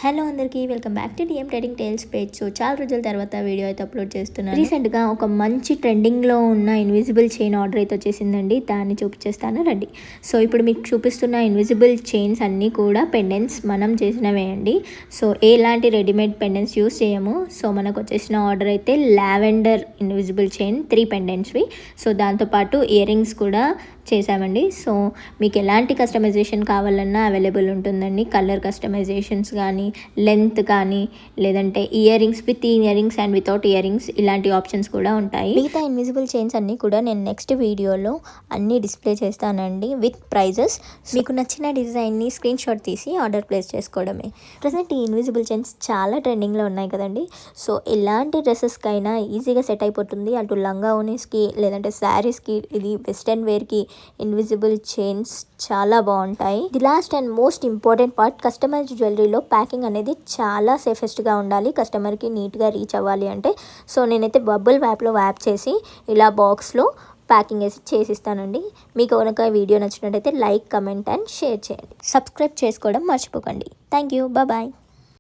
Hello అందరికీ welcome back to DM trading tales page. So చాలా రోజుల తర్వాత వీడియో అయితే అప్లోడ్ చేస్తున్నాను. రీసెంట్గా ఒక మంచి ట్రెండింగ్లో ఉన్న ఇన్విజిబుల్ చైన్ ఆర్డర్ అయితే వచ్చేసిందండి. దాన్ని చూపించేస్తాను రండి. సో ఇప్పుడు మీకు చూపిస్తున్న ఇన్విజిబుల్ చైన్స్ అన్నీ కూడా పెండెంట్స్ మనం చేసినవే అండి. సో ఎలాంటి రెడీమేడ్ పెండెంట్స్ యూస్ చేయము. సో మనకు వచ్చేసిన ఆర్డర్ అయితే లావెండర్ ఇన్విజిబుల్ చైన్ 3 పెండెంట్స్వి. సో దాంతోపాటు ఇయర్ రింగ్స్ కూడా చేసామండి. సో మీకు ఎలాంటి కస్టమైజేషన్ కావాలన్నా అవైలబుల్ ఉంటుందండి. కలర్ కస్టమైజేషన్స్ కానీ, లెంత్ కానీ, లేదంటే ear rings with ear rings and without ear rings ఇలాంటి ఆప్షన్స్ కూడా ఉంటాయి. మిగతా ఇన్విజిబుల్ చైన్స్ అన్నీ కూడా నేను నెక్స్ట్ వీడియోలో అన్నీ డిస్ప్లే చేస్తానండి విత్ ప్రైజెస్. మీకు నచ్చిన డిజైన్ని స్క్రీన్ షాట్ తీసి ఆర్డర్ ప్లేస్ చేసుకోవడమే. ప్రజెంట్ ఈ ఇన్విజిబుల్ చైన్స్ చాలా ట్రెండింగ్లో ఉన్నాయి కదండి. సో ఎలాంటి డ్రెస్సెస్కైనా ఈజీగా సెట్ అయిపోతుంది. అటు లంగా ఓనీస్కి లేదంటే శారీస్కి, ఇది వెస్టర్న్ వేర్కి ఇన్విజిబుల్ చైన్స్ చాలా బాగుంటాయి. The last and most important part, customized జ్యువెలరీలో ప్యాకింగ్ అనేది చాలా సేఫెస్ట్గా ఉండాలి కస్టమర్కి నీట్గా రీచ్ అవ్వాలి అంటే. సో నేనైతే బబుల్ వ్యాప్లో వ్యాప్ చేసి ఇలా బాక్స్లో ప్యాకింగ్ వేసి చేసిస్తానండి. మీకు కనుక వీడియో నచ్చినట్టయితే లైక్, కమెంట్ అండ్ షేర్ చేయండి. సబ్స్క్రైబ్ చేసుకోవడం మర్చిపోకండి. Thank you. బాయ్.